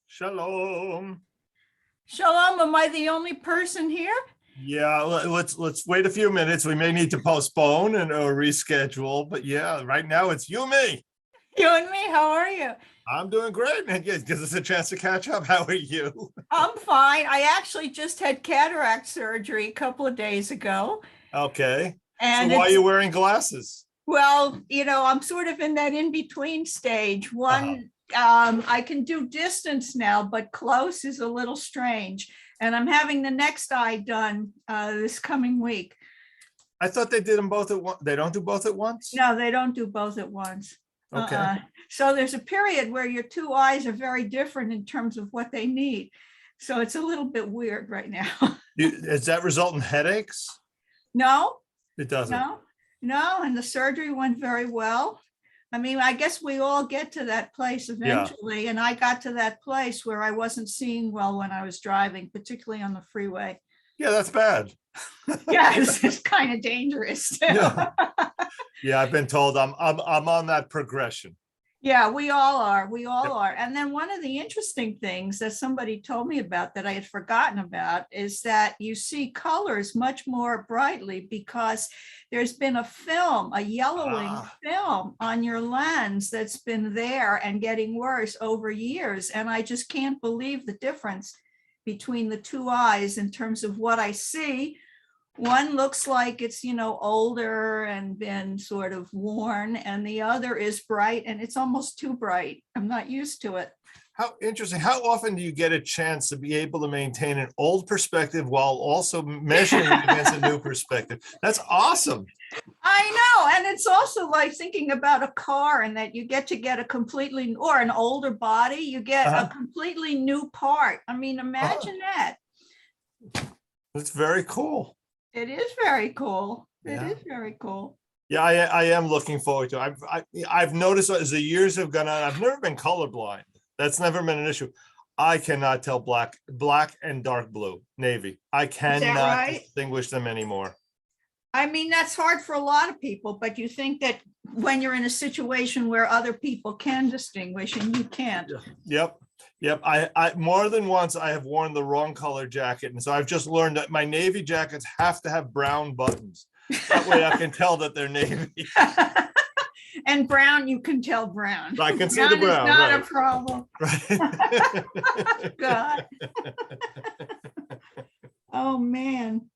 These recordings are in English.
Shalom. Shalom, am I the only person here? Yeah, let's wait a few minutes. We may need to postpone or reschedule, but yeah, right now it's you and me. You and me, how are you? I'm doing great, and it gives us a chance to catch up. How are you? I'm fine. I actually just had cataract surgery a couple of days ago. Okay. And so why are you wearing glasses? Well, I'm sort of in that in-between stage. I can do distance now, but close is a little strange. And I'm having the next eye done this coming week. I thought they did them both at once. They don't do both at once? No, they don't do both at once. Okay. So there's a period where your two eyes are very different in terms of what they need. So it's a little bit weird right now. Does that result in headaches? No, It doesn't. no. And the surgery went very well. I mean, I guess we all get to that place eventually. Yeah. And I got to that place where I wasn't seeing well when I was driving, particularly on the freeway. Yeah, that's bad. Yeah, it's kind of dangerous. Yeah. Yeah, I've been told I'm on that progression. Yeah, we all are. We all are. And then one of the interesting things that somebody told me about that I had forgotten about is that you see colors much more brightly because there's been a film, a yellowing film on your lens that's been there and getting worse over years. And I just can't believe the difference between the two eyes in terms of what I see. One looks like it's, older and been sort of worn, and the other is bright and it's almost too bright. I'm not used to it. How interesting. How often do you get a chance to be able to maintain an old perspective while also measuring it against a new perspective? That's awesome. I know. And it's also like thinking about a car and that you get to get a completely, or an older body, you get a completely new part. I mean, imagine that. That's very cool. It is very cool. It Yeah. is very cool. Yeah, I am looking forward to it. I've noticed as the years have gone on, I've never been colorblind. That's never been an issue. I cannot tell black and dark blue, navy. I cannot right? distinguish them anymore. I mean, that's hard for a lot of people, but you think that when you're in a situation where other people can distinguish and you can't. Yep. I more than once I have worn the wrong color jacket. And so I've just learned that my navy jackets have to have brown buttons. That way I can tell that they're navy. And brown, you can tell brown. I can see the brown. Is not right. a problem. Right. God. Oh, man.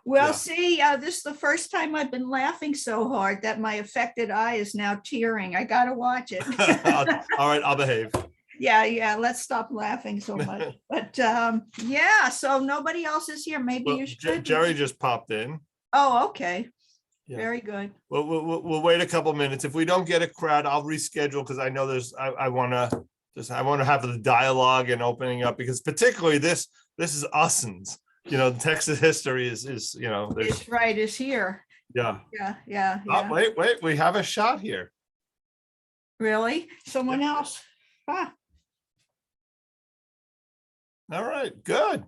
Well, Yeah. see, this is the first time I've been laughing so hard that my affected eye is now tearing. I got to watch it. All right, I'll behave. Yeah, let's stop laughing so much. But yeah, so nobody else is here. Maybe Well, you should. Jerry just popped in. Oh, okay. Yeah. Very good. We'll wait a couple minutes. If we don't get a crowd, I'll reschedule because I know I want to have the dialogue and opening up, because particularly this is Ussens. Texas history is It's right. Is here. Yeah. Yeah. Oh, wait, we have a shot here. Really? Someone else? Ah. All right, good.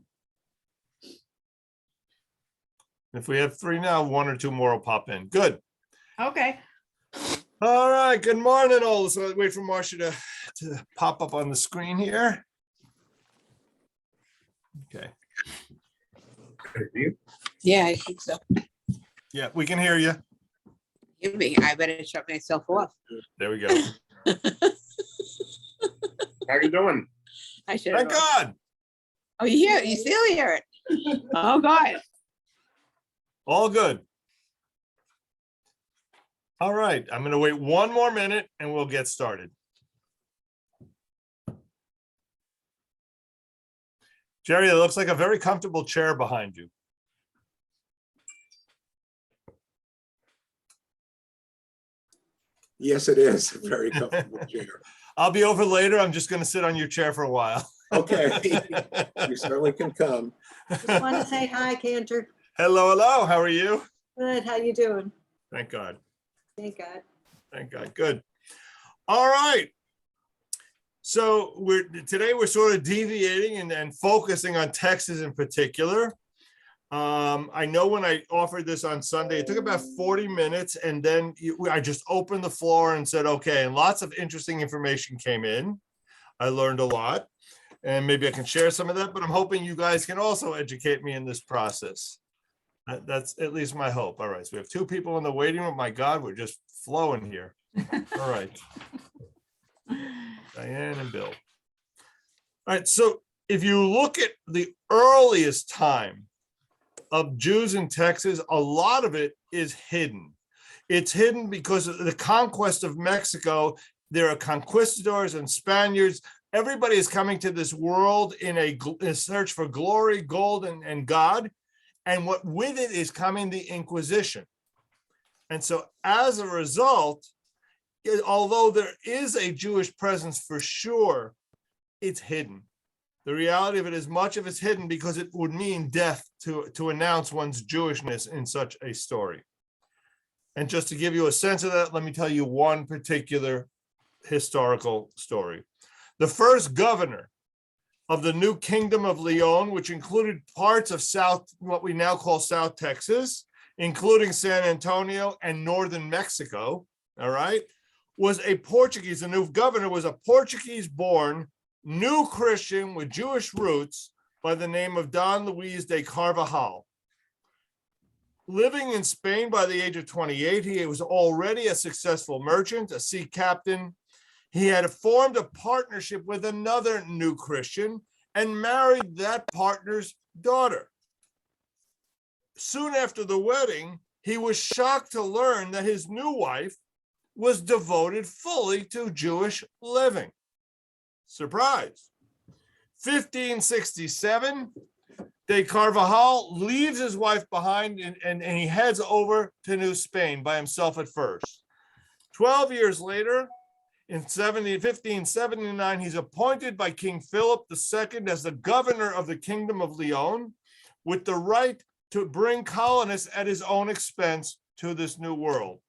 If we have 3 now, 1 or 2 more will pop in. Good. Okay. All right. Good morning, all. So wait for Marcia to pop up on the screen here. Okay. Yeah, I think so. Yeah, we can hear you. Give me. I better shut myself off. There we go. How you doing? I should. Thank God. Oh, you hear it? You still hear it? Oh God. All good. All right. I'm going to wait 1 more minute and we'll get started. Jerry, it looks like a very comfortable chair behind you. Yes, it is. A very comfortable chair. I'll be over later. I'm just going to sit on your chair for a while. Okay. You certainly can come. Just want to say hi, Cantor. Hello. How are you? Good, how you doing? Thank God. Thank God. Thank God. Good. All right. So today we're sort of deviating and focusing on Texas in particular. I know when I offered this on Sunday, it took about 40 minutes, and then I just opened the floor and said, okay, and lots of interesting information came in. I learned a lot, and maybe I can share some of that, but I'm hoping you guys can also educate me in this process. That's at least my hope. All right, so we have 2 people in the waiting room. My God, we're just flowing here. All right. Diane and Bill. All right, so if you look at the earliest time of Jews in Texas, a lot of it is hidden. It's hidden because of the conquest of Mexico. There are conquistadors and Spaniards. Everybody is coming to this world in a search for glory, gold, and God. And what with it is coming the Inquisition. And so as a result, although there is a Jewish presence for sure, it's hidden. The reality of it is much of it's hidden because it would mean death to announce one's Jewishness in such a story. And just to give you a sense of that, let me tell you one particular historical story. The first governor of the new kingdom of Leon, which included parts of what we now call South Texas, including San Antonio and northern Mexico, all right, was a Portuguese. The new governor was a Portuguese-born new Christian with Jewish roots by the name of Don Luis de Carvajal. Living in Spain by the age of 28, he was already a successful merchant, a sea captain. He had formed a partnership with another new Christian and married that partner's daughter. Soon after the wedding, he was shocked to learn that his new wife was devoted fully to Jewish living. Surprise. 1567, de Carvajal leaves his wife behind and he heads over to New Spain by himself at first. 12 years later, in 1579, he's appointed by King Philip II as the governor of the Kingdom of Leon, with the right to bring colonists at his own expense to this new world.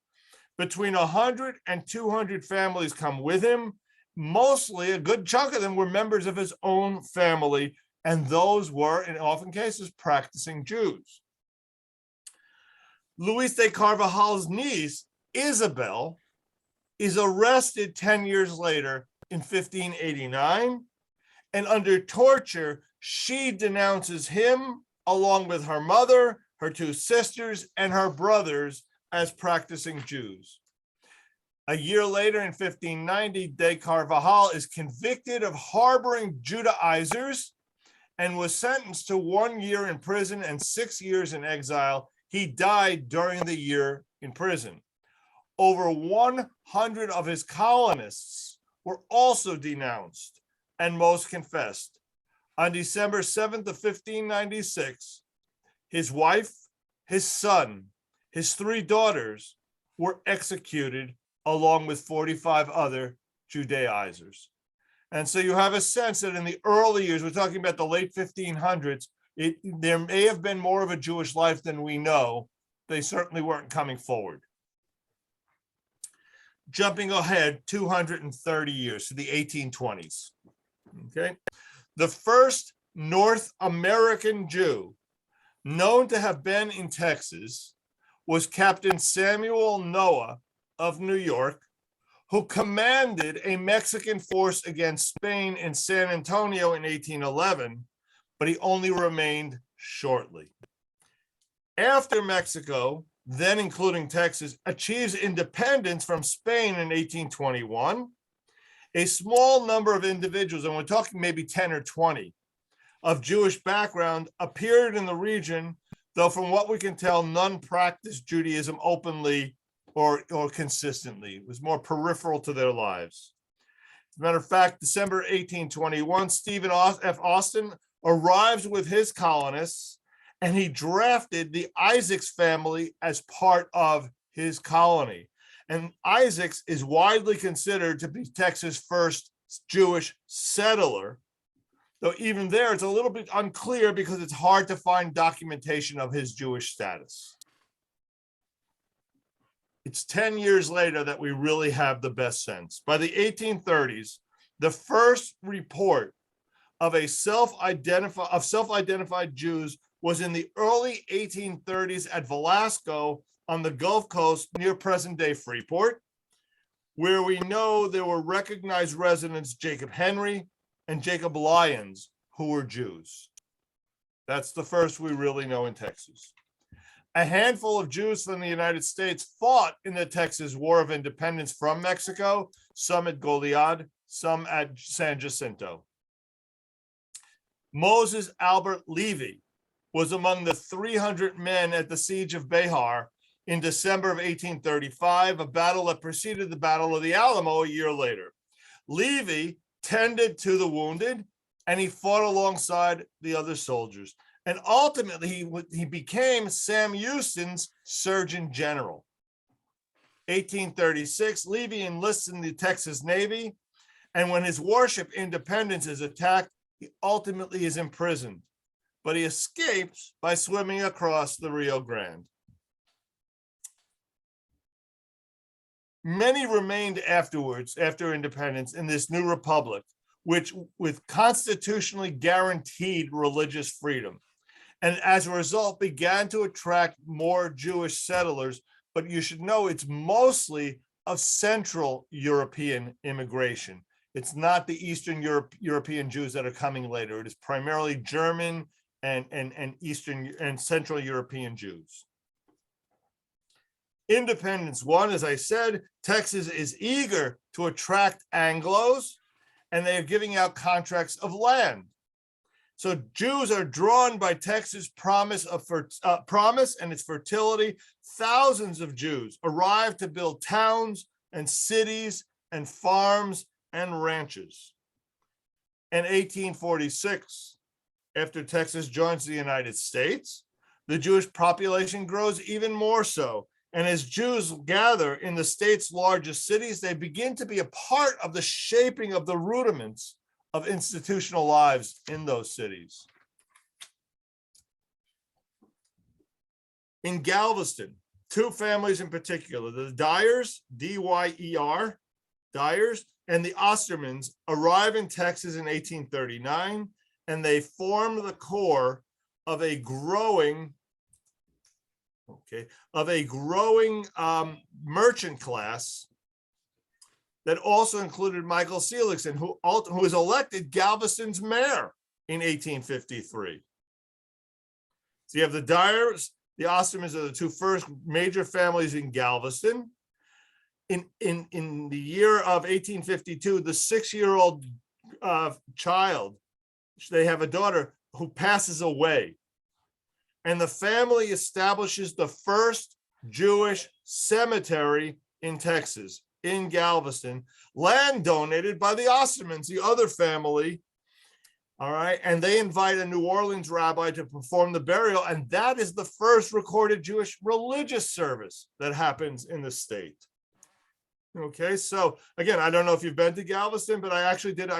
Between 100 and 200 families come with him. Mostly, a good chunk of them were members of his own family, and those were, in often cases, practicing Jews. Luis de Carvajal's niece, Isabel, is arrested 10 years later in 1589, and under torture, she denounces him along with her mother, her two sisters, and her brothers as practicing Jews. A year later, in 1590, de Carvajal is convicted of harboring Judaizers and was sentenced to 1 year in prison and 6 years in exile. He died during the year in prison. Over 100 of his colonists were also denounced, and most confessed. On December 7th of 1596, his wife, his son, his 3 daughters were executed along with 45 other Judaizers. And so you have a sense that in the early years, we're talking about the late 1500s, there may have been more of a Jewish life than we know. They certainly weren't coming forward. Jumping ahead 230 years to the 1820s. Okay. The first North American Jew known to have been in Texas was Captain Samuel Noah of New York, who commanded a Mexican force against Spain in San Antonio in 1811, but he only remained shortly. After Mexico, then including Texas, achieves independence from Spain in 1821, a small number of individuals, and we're talking maybe 10 or 20, of Jewish background appeared in the region, though from what we can tell, none practiced Judaism openly or consistently. It was more peripheral to their lives. As a matter of fact, December 1821, Stephen F. Austin arrives with his colonists, and he drafted the Isaacs family as part of his colony. And Isaacs is widely considered to be Texas' first Jewish settler, though even there it's a little bit unclear because it's hard to find documentation of his Jewish status. It's 10 years later that we really have the best sense. By the 1830s, the first report of self-identified Jews was in the early 1830s at Velasco on the Gulf Coast near present-day Freeport, where we know there were recognized residents Jacob Henry and Jacob Lyons, who were Jews. That's the first we really know in Texas. A handful of Jews from the United States fought in the Texas War of Independence from Mexico, some at Goliad, some at San Jacinto. Moses Albert Levy was among the 300 men at the Siege of Behar in December of 1835, a battle that preceded the Battle of the Alamo a year later. Levy tended to the wounded, and he fought alongside the other soldiers. And ultimately, he became Sam Houston's Surgeon General. 1836, Levy enlists in the Texas Navy, and when his warship Independence is attacked, he ultimately is imprisoned, but he escapes by swimming across the Rio Grande. Many remained afterwards, after independence, in this new republic, which with constitutionally guaranteed religious freedom, and as a result began to attract more Jewish settlers. But you should know it's mostly of Central European immigration. It's not the Eastern European Jews that are coming later. It is primarily German and Eastern and Central European Jews. Independence won, as I said. Texas is eager to attract Anglos, and they are giving out contracts of land. So Jews are drawn by Texas' promise and its fertility. Thousands of Jews arrive to build towns and cities and farms and ranches. and 1846, after Texas joins the United States, the Jewish population grows even more so. And as Jews gather in the state's largest cities, they begin to be a part of the shaping of the rudiments of institutional lives in those cities. In Galveston, two families in particular, the Dyers, D-Y-E-R, Dyers, and the Ostermans arrive in Texas in 1839, and they form the core of a growing merchant class that also included Michael Seligson, who was elected Galveston's mayor in 1853. So you have the Dyers, the Ostermans are the two first major families in Galveston. In the year of 1852, the 6-year-old child, they have a daughter who passes away. And the family establishes the first Jewish cemetery in Texas, in Galveston, land donated by the Ostermans, the other family. All right. And they invite a New Orleans rabbi to perform the burial. And that is the first recorded Jewish religious service that happens in the state. Okay. So again, I don't know if you've been to Galveston, but I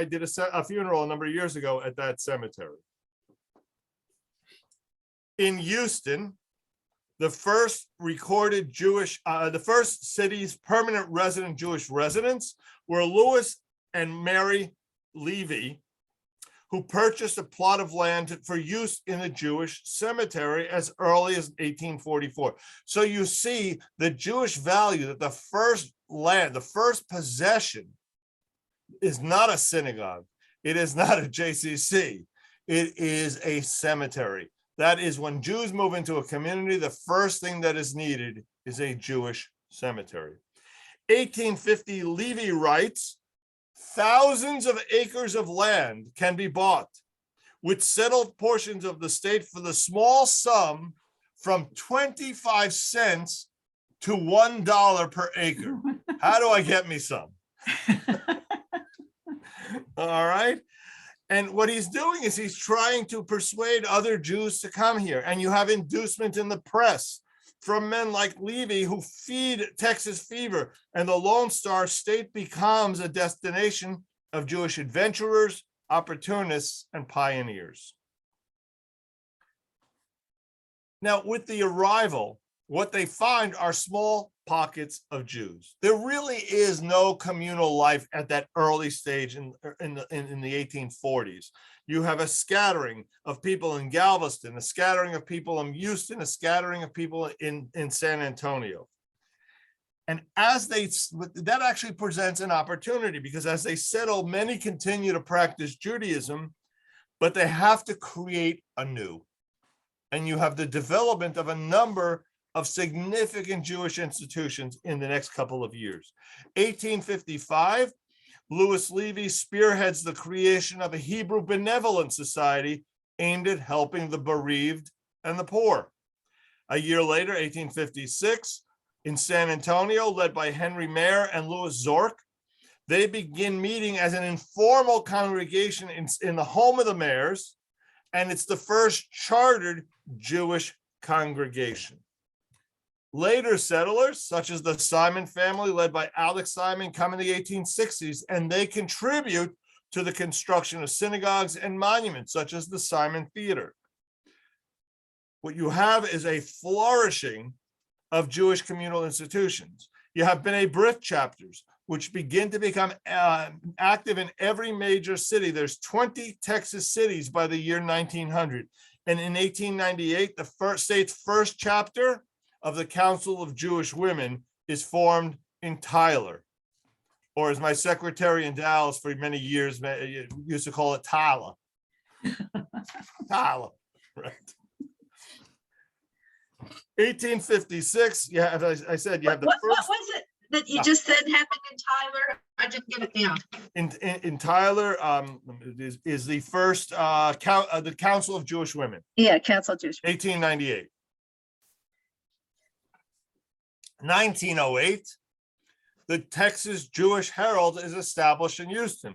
did a funeral a number of years ago at that cemetery. In Houston, the first recorded the first city's permanent resident Jewish residents were Louis and Mary Levy, who purchased a plot of land for use in a Jewish cemetery as early as 1844. So you see the Jewish value that the first land, the first possession is not a synagogue. It is not a JCC. It is a cemetery. That is, when Jews move into a community, the first thing that is needed is a Jewish cemetery. 1850, Levy writes, thousands of acres of land can be bought with settled portions of the state for the small sum from 25 cents to $1 per acre. How do I get me some? All right. And what he's doing is he's trying to persuade other Jews to come here. And you have inducement in the press from men like Levy who feed Texas fever. And the Lone Star State becomes a destination of Jewish adventurers, opportunists, and pioneers. Now, with the arrival, what they find are small pockets of Jews. There really is no communal life at that early stage in the 1840s. You have a scattering of people in Galveston, a scattering of people in Houston, a scattering of people in San Antonio. And that actually presents an opportunity, because as they settle, many continue to practice Judaism, but they have to create anew. And you have the development of a number of significant Jewish institutions in the next couple of years. 1855, Louis Levy spearheads the creation of a Hebrew Benevolent Society aimed at helping the bereaved and the poor. A year later, 1856, in San Antonio, led by Henry Mayer and Louis Zork, they begin meeting as an informal congregation in the home of the mayors, and it's the first chartered Jewish congregation. Later settlers, such as the Simon family, led by Alex Simon, come in the 1860s, and they contribute to the construction of synagogues and monuments, such as the Simon Theater. What you have is a flourishing of Jewish communal institutions. You have B'nai B'rith chapters, which begin to become active in every major city. There's 20 Texas cities by the year 1900. And in 1898, the state's first chapter of the Council of Jewish Women is formed in Tyler, or as my secretary in Dallas for many years used to call it Tyler. Tyler, right. 1856, you have, as I said, you have the What first. was it that you just said happened in Tyler? I didn't get it down. In Tyler, is the first the Council of Jewish Women, Yeah, Council of Jewish. 1898. 1908, the Texas Jewish Herald is established in Houston.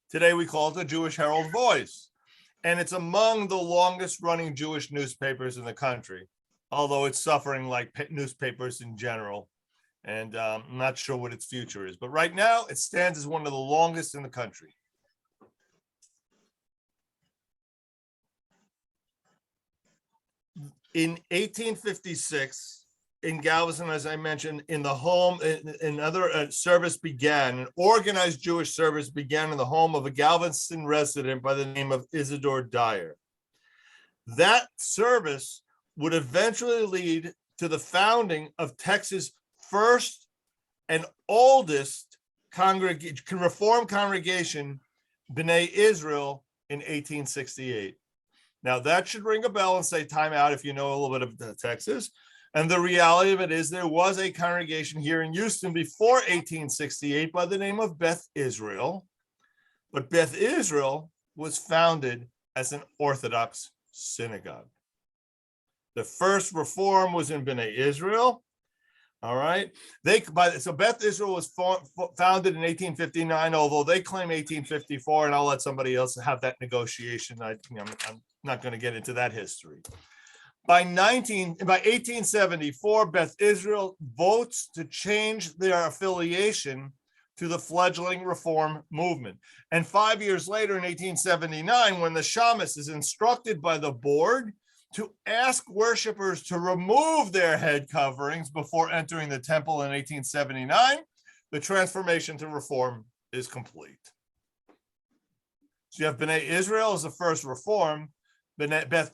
Today we call it the Jewish Herald Voice. And it's among the longest running Jewish newspapers in the country, although it's suffering like newspapers in general. And I'm not sure what its future is. But right now, it stands as one of the longest in the country. In 1856, in Galveston, as I mentioned, in the home, another service began, an organized Jewish service began in the home of a Galveston resident by the name of Isidore Dyer. That service would eventually lead to the founding of Texas' first and oldest Reform congregation, B'nai Israel, in 1868. Now that should ring a bell and say time out if you know a little bit of Texas. And the reality of it is there was a congregation here in Houston before 1868 by the name of Beth Israel. But Beth Israel was founded as an Orthodox synagogue. The first reform was in B'nai Israel. All right. So Beth Israel was founded in 1859, although they claim 1854, and I'll let somebody else have that negotiation. I'm not going to get into that history. By 1874, Beth Israel votes to change their affiliation to the fledgling Reform movement. And 5 years later, in 1879, when the shamus is instructed by the board to ask worshipers to remove their head coverings before entering the temple in 1879, the transformation to Reform is complete. So you have B'nai Israel as the first Reform. Beth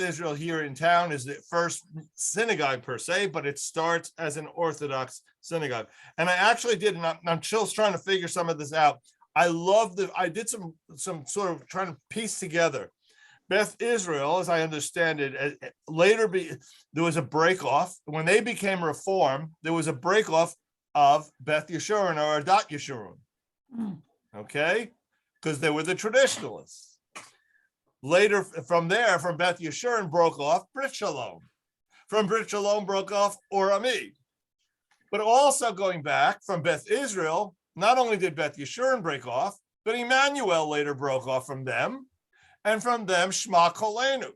Israel here in town is the first synagogue per se, but it starts as an Orthodox synagogue. And I actually did, and I'm still trying to figure some of this out. I did some sort of trying to piece together. Beth Israel, as I understand it, there was a break-off. When they became Reform, there was a break-off of Beth Yeshurun or Adat Yeshurun. Okay? Because they were the traditionalists. Later, from Beth Yeshurun broke off Brit Shalom. From Brit Shalom broke off Orami. But also going back from Beth Israel, not only did Beth Yeshurun break off, but Emmanuel later broke off from them. And from them, Shema Kolenu.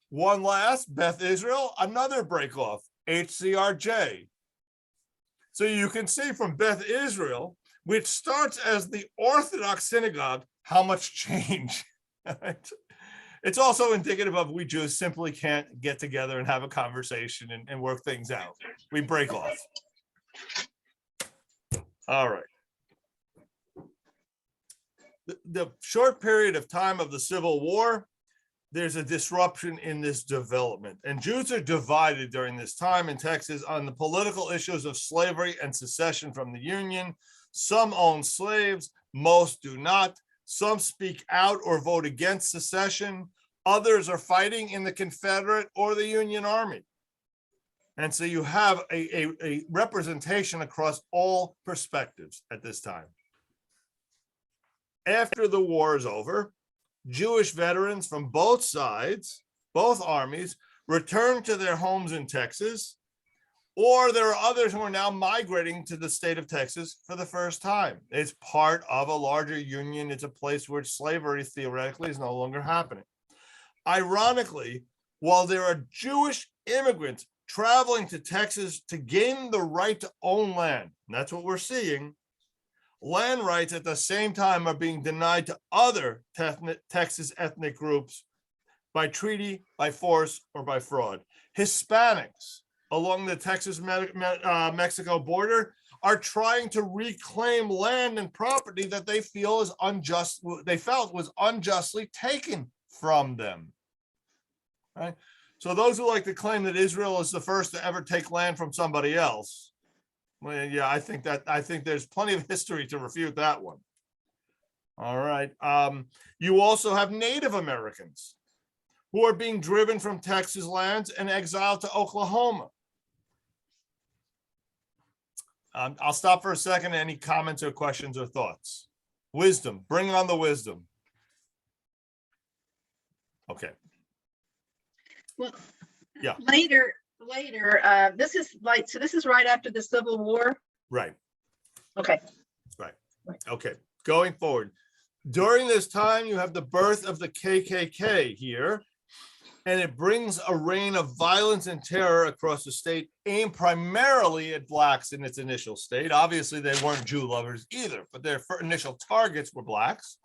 One last, Beth Israel, another break off, HCRJ. So you can see from Beth Israel, which starts as the Orthodox synagogue, how much change. It's also indicative of we Jews simply can't get together and have a conversation and work things out. We break off. All right. The short period of time of the Civil War, there's a disruption in this development. And Jews are divided during this time in Texas on the political issues of slavery and secession from the Union. Some own slaves, most do not. Some speak out or vote against secession. Others are fighting in the Confederate or the Union Army. And so you have a representation across all perspectives at this time. After the war is over, Jewish veterans from both sides, both armies, return to their homes in Texas, or there are others who are now migrating to the state of Texas for the first time. It's part of a larger union. It's a place where slavery theoretically is no longer happening. Ironically, while there are Jewish immigrants traveling to Texas to gain the right to own land, and that's what we're seeing, land rights at the same time are being denied to other Texas ethnic groups by treaty, by force, or by fraud. Hispanics along the Texas-Mexico border are trying to reclaim land and property that they feel is felt was unjustly taken from them. Right? So those who like to claim that Israel is the first to ever take land from somebody else, well, yeah, I think there's plenty of history to refute that one. All right. You also have Native Americans who are being driven from Texas lands and exiled to Oklahoma. I'll stop for a second. Any comments or questions or thoughts? Wisdom, bring on the wisdom. Okay. Well, yeah. Later, this is right after the Civil War. Right. Okay. Right. Okay. going forward. During this time, you have the birth of the KKK here, and it brings a reign of violence and terror across the state, aimed primarily at Blacks in its initial state. Obviously, they weren't Jew lovers either, but their initial targets were Blacks.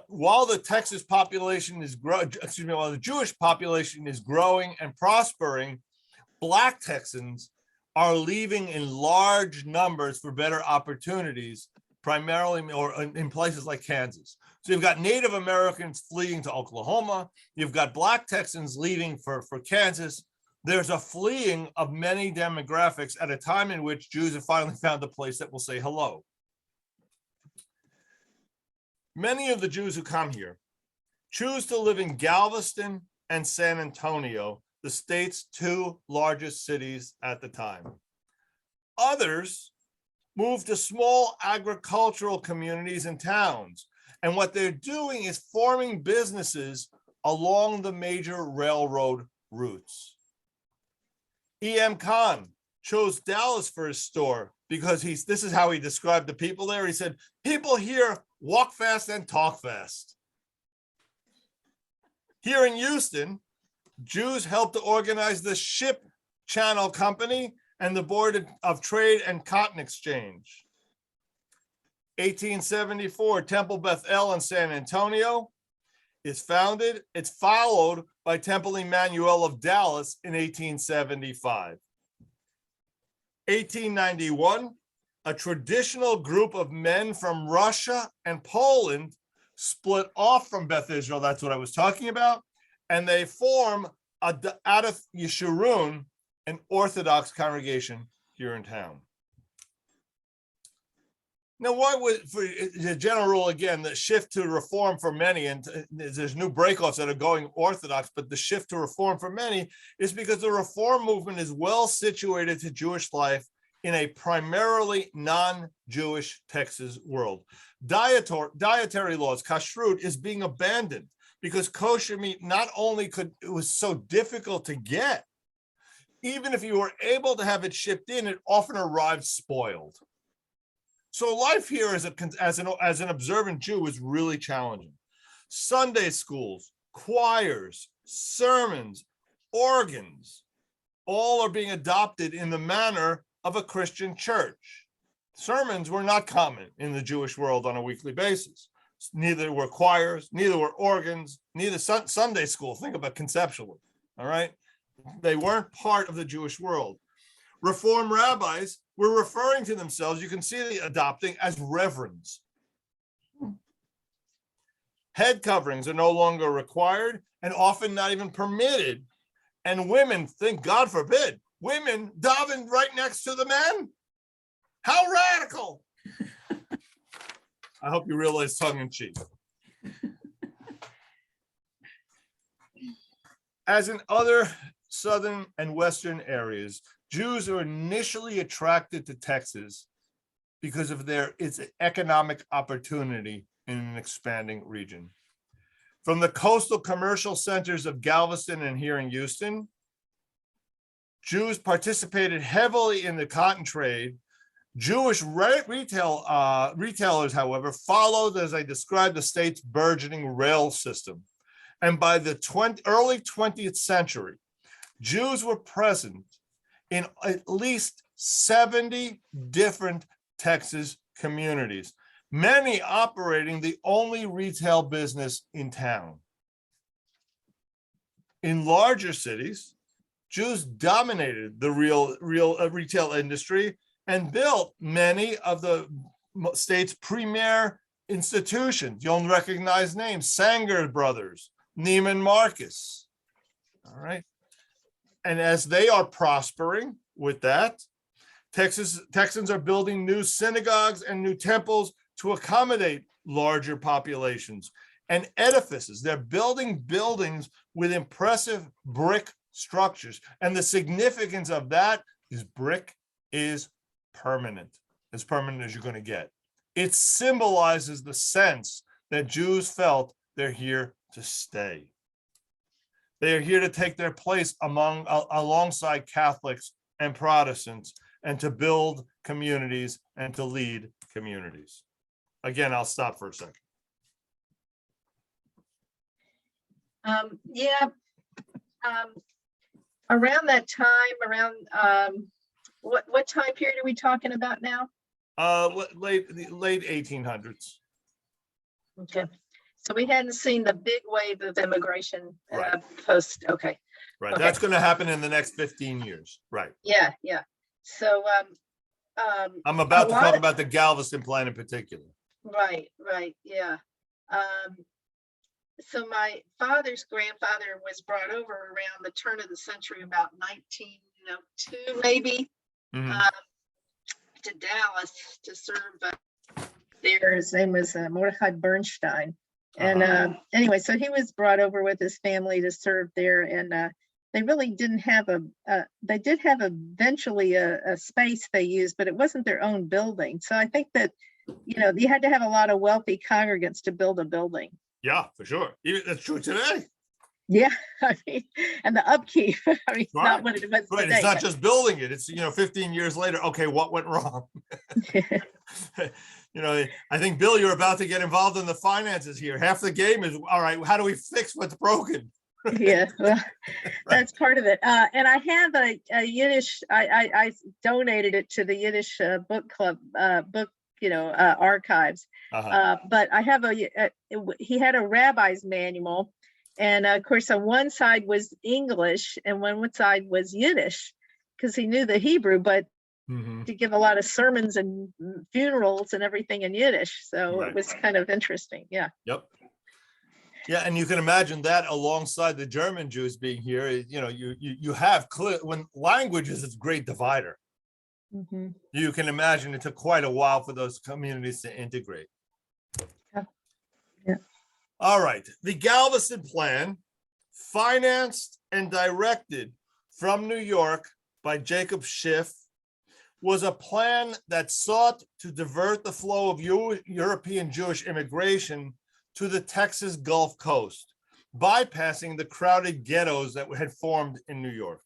While the Texas population is growing, while the Jewish population is growing and prospering, Black Texans are leaving in large numbers for better opportunities, primarily or in places like Kansas. So you've got Native Americans fleeing to Oklahoma. You've got Black Texans leaving for Kansas. There's a fleeing of many demographics at a time in which Jews have finally found a place that will say hello. Many of the Jews who come here choose to live in Galveston and San Antonio, the state's two largest cities at the time. Others move to small agricultural communities and towns. And what they're doing is forming businesses along the major railroad routes. E.M. Kahn chose Dallas for his store because this is how he described the people there. He said, people here walk fast and talk fast. Here in Houston, Jews helped to organize the Ship Channel Company and the Board of Trade and Cotton Exchange. 1874, Temple Beth El in San Antonio is founded. It's followed by Temple Emmanuel of Dallas in 1875. 1891, a traditional group of men from Russia and Poland split off from Beth Israel, that's what I was talking about, and they form out of Yeshurun, an Orthodox congregation here in town. Now, why would, for the general rule, again, the shift to reform for many, and there's new breakoffs that are going Orthodox, but the shift to reform for many is because the reform movement is well situated to Jewish life in a primarily non-Jewish Texas world. Dietary laws, kashrut, is being abandoned because kosher meat not only it was so difficult to get, even if you were able to have it shipped in, it often arrived spoiled. So life here as an observant Jew is really challenging. Sunday schools, choirs, sermons, organs, all are being adopted in the manner of a Christian church. Sermons were not common in the Jewish world on a weekly basis. Neither were choirs, neither were organs, neither Sunday school. Think about conceptually, all right? They weren't part of the Jewish world. Reform rabbis were referring to themselves, you can see the adopting, as reverends. Head coverings are no longer required and often not even permitted. And women, think God forbid, women daven right next to the men. How radical. I hope you realize tongue in cheek. As in other southern and western areas, Jews are initially attracted to Texas because of its economic opportunity in an expanding region. From the coastal commercial centers of Galveston and here in Houston, Jews participated heavily in the cotton trade. Jewish retailers, however, followed, as I described, the state's burgeoning rail system. And by the early 20th century, Jews were present in at least 70 different Texas communities, many operating the only retail business in town. In larger cities, Jews dominated the retail industry and built many of the state's premier institutions. You'll recognize names: Sanger Brothers, Neiman Marcus. All right. And as they are prospering with that, Texans are building new synagogues and new temples to accommodate larger populations and edifices. They're building buildings with impressive brick structures. And the significance of that is brick is permanent, as permanent as you're going to get. It symbolizes the sense that Jews felt they're here to stay. They are here to take their place alongside Catholics and Protestants and to build communities and to lead communities. Again, I'll stop for a second. Yeah. Around that time, what time period are we talking about now? Late 1800s. Okay, so we hadn't seen the big wave of immigration Right. post. Okay, Right. Okay. That's going to happen in the next 15 years. Right. yeah. So I'm about A to lot talk of- about the Galveston Plan in particular. right, yeah. So my father's grandfather was brought over around the turn of the century, about 1902, maybe, Mhm. to Dallas to serve there. His name was Mordecai Bernstein. And anyway, so he was brought over with his family to serve there. And they really didn't have they did have eventually a space they used, but it wasn't their own building. So I think that, you had to have a lot of wealthy congregants to build a building. Yeah, for sure. That's true today. Yeah, I mean, and the upkeep, I mean, it's Right. not what it was Right. today. It's not just building it. It's, 15 years later. Okay, what went wrong? I think, Bill, you're about to get involved in the finances here. Half the game is, all right, how do we fix what's broken? Yeah, well, that's part of it. And I have a Yiddish, I donated it to the Yiddish book club, archives. But I have he had a rabbi's manual. And of course, on one side was English and one side was Yiddish, because he knew the Hebrew, but to give a lot of sermons and funerals and everything in Yiddish. So Right. it was kind of interesting. Yeah. Yep. Yeah, and you can imagine that alongside the German Jews being here, you have clear, when language is a great divider. Mhm. You can imagine it took quite a while for those communities to integrate. Yeah. All right. The Galveston Plan, financed and directed from New York by Jacob Schiff, was a plan that sought to divert the flow of European Jewish immigration to the Texas Gulf Coast, bypassing the crowded ghettos that had formed in New York.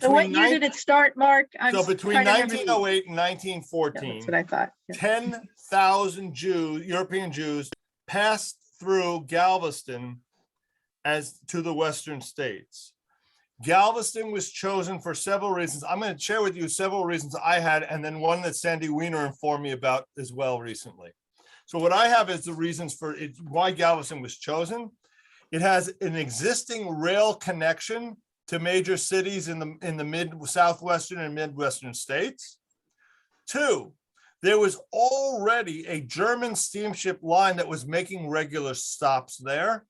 So what year did it start, Mark? So between 1908 and 1914, That's what I thought. Yeah. 10,000 European Jews passed through Galveston as to the western states. Galveston was chosen for several reasons. I'm going to share with you several reasons I had, and then one that Sandy Weiner informed me about as well recently. So what I have is the reasons for it, why Galveston was chosen. It has an existing rail connection to major cities in the southwestern and midwestern states. 2, there was already a German steamship line that was making regular stops there.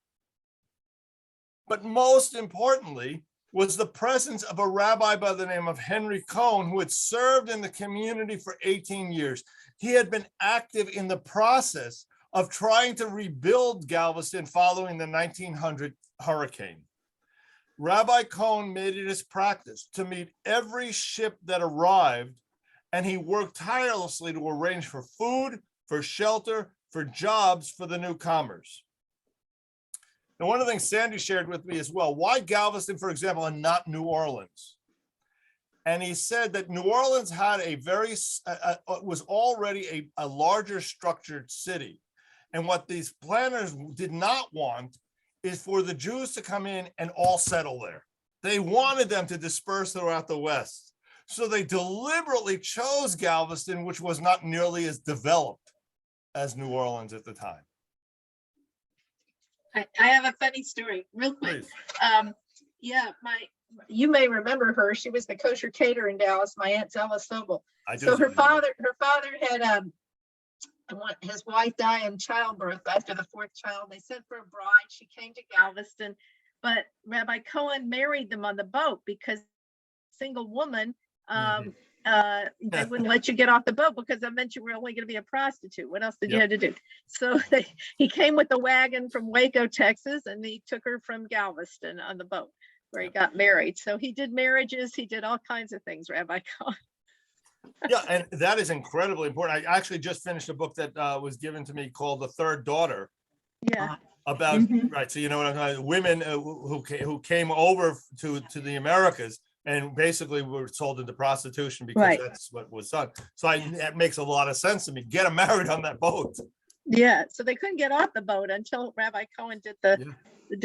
But most importantly was the presence of a rabbi by the name of Henry Cohn, who had served in the community for 18 years. He had been active in the process of trying to rebuild Galveston following the 1900 hurricane. Rabbi Cohn made it his practice to meet every ship that arrived, and he worked tirelessly to arrange for food, for shelter, for jobs for the newcomers. Now, one of the things Sandy shared with me as well, why Galveston, for example, and not New Orleans? And he said that New Orleans had was already a larger structured city. And what these planners did not want is for the Jews to come in and all settle there. They wanted them to disperse throughout the West. So they deliberately chose Galveston, which was not nearly as developed as New Orleans at the time. I have a funny story, real quick. Please. Yeah, you may remember her. She was the kosher caterer in Dallas, my Aunt Zella Sobel. So her father had his wife died in childbirth after the 4th child. They sent for a bride. She came to Galveston, but Rabbi Cohen married them on the boat because single woman, they wouldn't let you get off the boat because that meant you were only going to be a prostitute. What else did you have to do? So he came with the wagon from Waco, Texas, and he took her from Galveston on the boat where he got married. So he did marriages. He did all kinds of things, Rabbi Cohen. Yeah, and that is incredibly important. I actually just finished a book that was given to me called The Third Daughter. Yeah. About right, so what I'm talking about, women who came over to the Americas, and basically were sold into prostitution because Right. that's what was done. So that makes a lot of sense to me. Get them married on that boat. Yeah, so they couldn't get off the boat until Rabbi Cohen did the.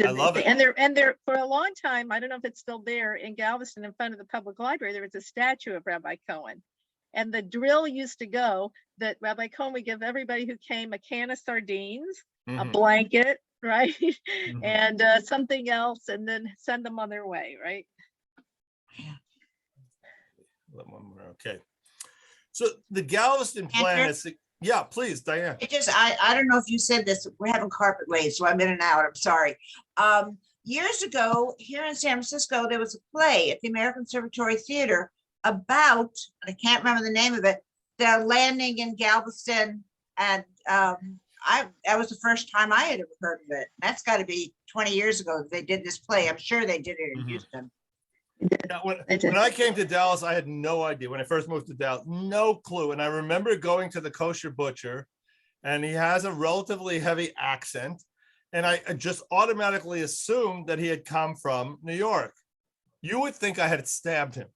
I love it. And there for a long time, I don't know if it's still there in Galveston in front of the public library, there was a statue of Rabbi Cohen. And the drill used to go that Rabbi Cohen would give everybody who came a can of sardines, a Mhm. blanket, right? Mhm. And something else, and then send them on their way, right? One more, okay. So the Galveston Plan is, yeah, please, Diane. It just, I don't know if you said this, we're having carpet waves, so I'm in and out, I'm sorry. Years ago, here in San Francisco, there was a play at the American Conservatory Theater about, I can't remember the name of it, the landing in Galveston. And that was the first time I had ever heard of it. That's got to be 20 years ago they did this play. I'm sure they did it in Mhm. Houston. Yeah, when I came to Dallas, I had no idea. When I first moved to Dallas, no clue. And I remember going to the kosher butcher, and he has a relatively heavy accent. And I just automatically assumed that he had come from New York. You would think I had stabbed him.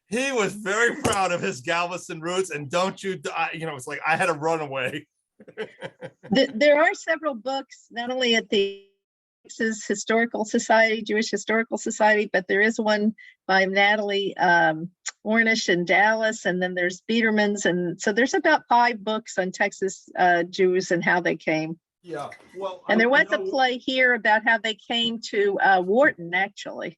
He was very proud of his Galveston roots. And don't you, it's like I had to run away. There are several books, not only at the Texas Historical Society, Jewish Historical Society, but there is one by Natalie Ornish in Dallas, and then there's Biederman's, and so there's about 5 books on Texas Jews and how they came. Yeah, well, And there was a play here about how they came to Wharton, actually.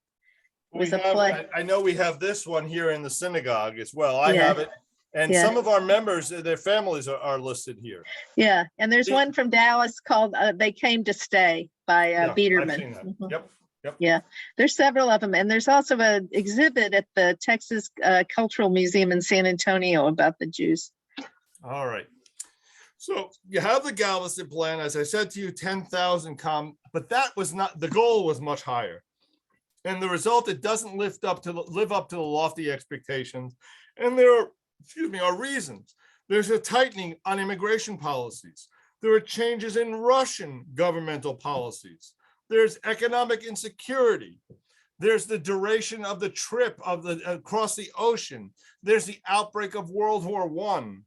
It was a play. I know we have this one here in the synagogue as well. I Yeah. have it. And Yeah. some of our members, their families are listed here. Yeah, and there's Yeah. one from Dallas called They Came to Stay by Yeah, I've Biederman. seen that. Mhm. Yep. Yeah, there's several of them. And there's also an exhibit at the Texas Cultural Museum in San Antonio about the Jews. All right. So you have the Galveston Plan. As I said to you, 10,000 come, but that was not, the goal was much higher. And the result, it doesn't live up to the lofty expectations. And there are reasons. There's a tightening on immigration policies. There are changes in Russian governmental policies. There's economic insecurity. There's the duration of the trip across the ocean. There's the outbreak of World War I.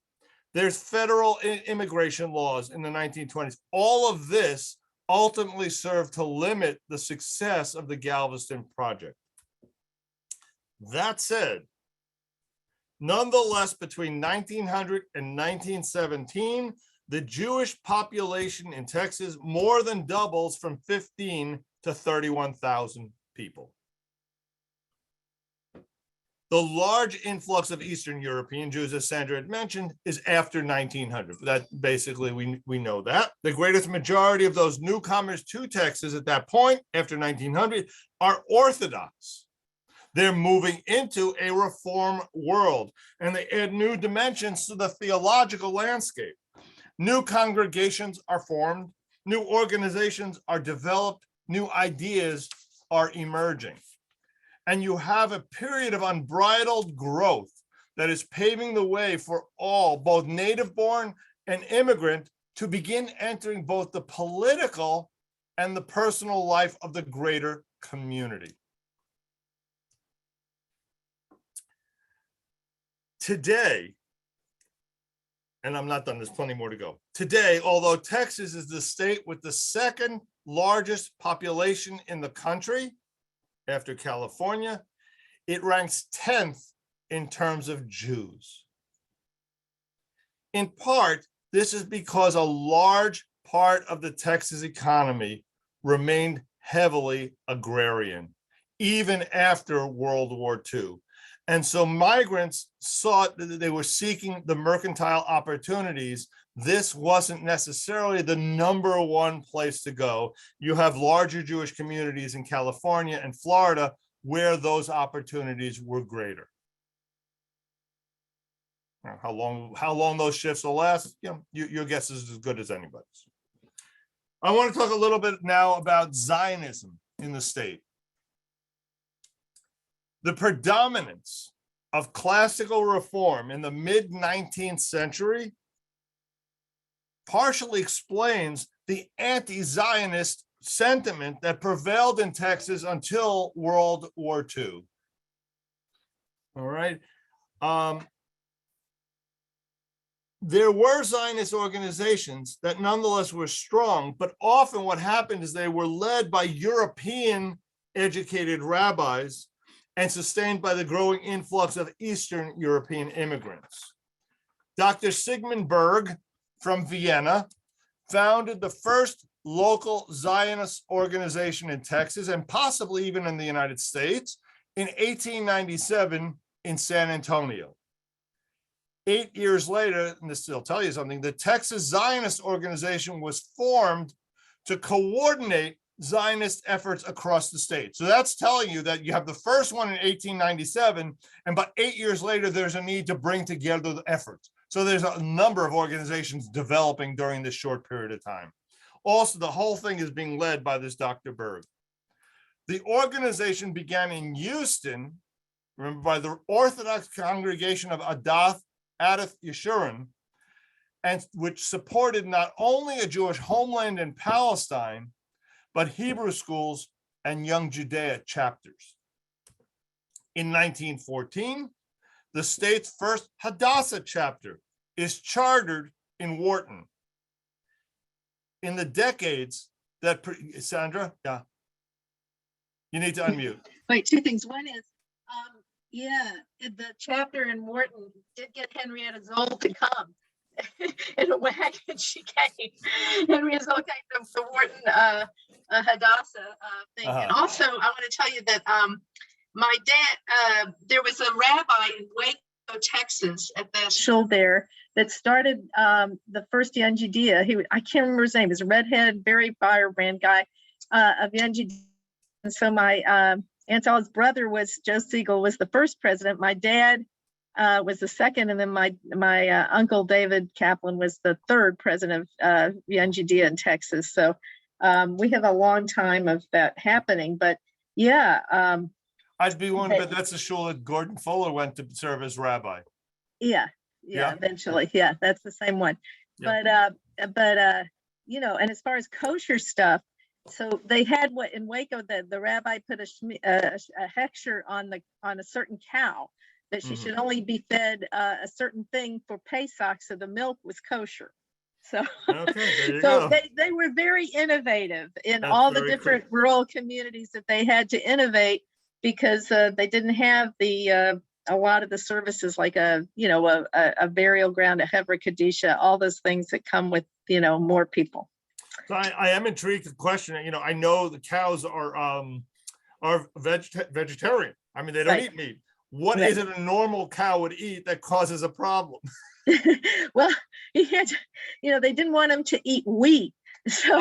There's federal immigration laws in the 1920s. All of this ultimately served to limit the success of the Galveston project. That said, nonetheless, between 1900 and 1917, the Jewish population in Texas more than doubles from 15 to 31,000 people. The large influx of Eastern European Jews, as Sandra had mentioned, is after 1900. That basically, we know that. The greatest majority of those newcomers to Texas at that point, after 1900, are Orthodox. They're moving into a reform world, and they add new dimensions to the theological landscape. New congregations are formed, new organizations are developed, new ideas are emerging. And you have a period of unbridled growth that is paving the way for all, both native-born and immigrant, to begin entering both the political and the personal life of the greater community. Today, and I'm not done, there's plenty more to go. Today, although Texas is the state with the second largest population in the country, after California, it ranks 10th in terms of Jews. In part, this is because a large part of the Texas economy remained heavily agrarian, even after World War II. And so migrants they were seeking the mercantile opportunities. This wasn't necessarily the number one place to go. You have larger Jewish communities in California and Florida where those opportunities were greater. Now, how long those shifts will last, your guess is as good as anybody's. I want to talk a little bit now about Zionism in the state. The predominance of classical reform in the mid-19th century partially explains the anti-Zionist sentiment that prevailed in Texas until World War II. All right. There were Zionist organizations that nonetheless were strong, but often what happened is they were led by European educated rabbis and sustained by the growing influx of Eastern European immigrants. Dr. Sigmund Berg from Vienna founded the first local Zionist organization in Texas and possibly even in the United States in 1897 in San Antonio. 8 years later, and this will tell you something, the Texas Zionist organization was formed to coordinate Zionist efforts across the state. So that's telling you that you have the first one in 1897, and about 8 years later, there's a need to bring together the efforts. So there's a number of organizations developing during this short period of time. Also, the whole thing is being led by this Dr. Berg. The organization began in Houston, remember, by the Orthodox congregation of Adath Yeshurun, and which supported not only a Jewish homeland in Palestine, but Hebrew schools and Young Judea chapters. In 1914, the state's first Hadassah chapter is chartered in Wharton. In the decades that, Sandra, yeah, you need to unmute. Wait, two things. One is, the chapter in Wharton did get Henrietta Zoll to come in a wagon. She came. Henrietta Zoll came from the Wharton Hadassah thing. And also, I want to tell you that my dad, there was a rabbi in Waco, Texas, at the shul there that started the first Young Judea. I can't remember his name. He was a redhead, very firebrand guy of Young Judea. And so my Aunt Alice's brother was Joe Siegel, was the first president. My dad was the second, and then my uncle David Kaplan was the third president of Young Judea in Texas. So we have a long time of that happening. But yeah, I'd be willing to bet that's the shul that Gordon Fuller went to serve as rabbi. Yeah, eventually, yeah, that's the same one. Yeah. But you know, and as far as kosher stuff. So they had what in Waco that the rabbi put a hechsher on a certain cow that she should only be fed a certain thing for Pesach, so the milk was kosher. So, so they were very innovative in all the different rural communities that they had to innovate because they didn't have a lot of the services like a burial ground, a Hebra Kadisha, all those things that come with more people. So I am intrigued with the question. I know the cows are vegetarian. I mean, they don't eat meat. What is it a normal cow would eat that causes a problem? Well, they didn't want them to eat wheat. So,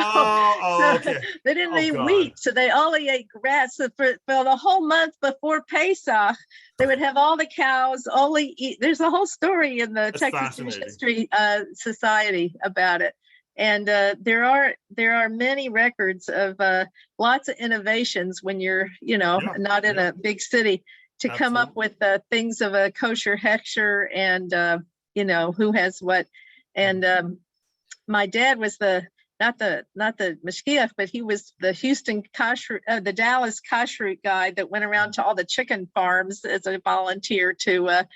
okay. They didn't eat wheat. So they only ate grass. So for the whole month before Pesach, they would have all the cows only eat. There's a whole story in the Texas Jewish History Society about it. And there are many records of lots of innovations when you're, not in a big city to come up with things of a kosher hechsher and, who has what. And my dad was not the mashgiach, but he was the Houston kashrut, the Dallas kashrut guy that went around to all the chicken farms as a volunteer to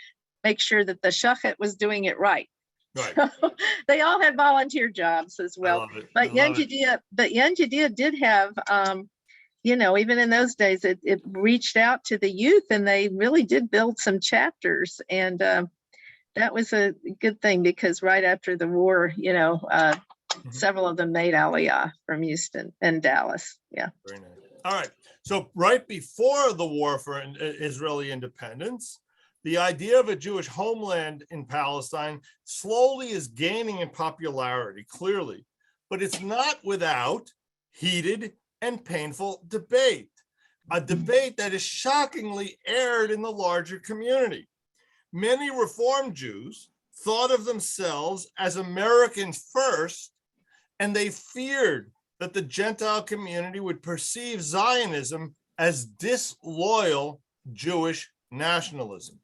make sure that the shachet was doing it right. Right. So they all had volunteer jobs as well. But Young Judea did have, even in those days, it reached out to the youth and they really did build some chapters. And that was a good thing because right after the war, several of them made Aliyah from Houston and Dallas. Yeah. Very nice. All right. So right before the war for Israeli independence, the idea of a Jewish homeland in Palestine slowly is gaining in popularity, clearly, but it's not without heated and painful debate, a debate that is shockingly aired in the larger community. Many Reform Jews thought of themselves as Americans first, and they feared that the Gentile community would perceive Zionism as disloyal Jewish nationalism.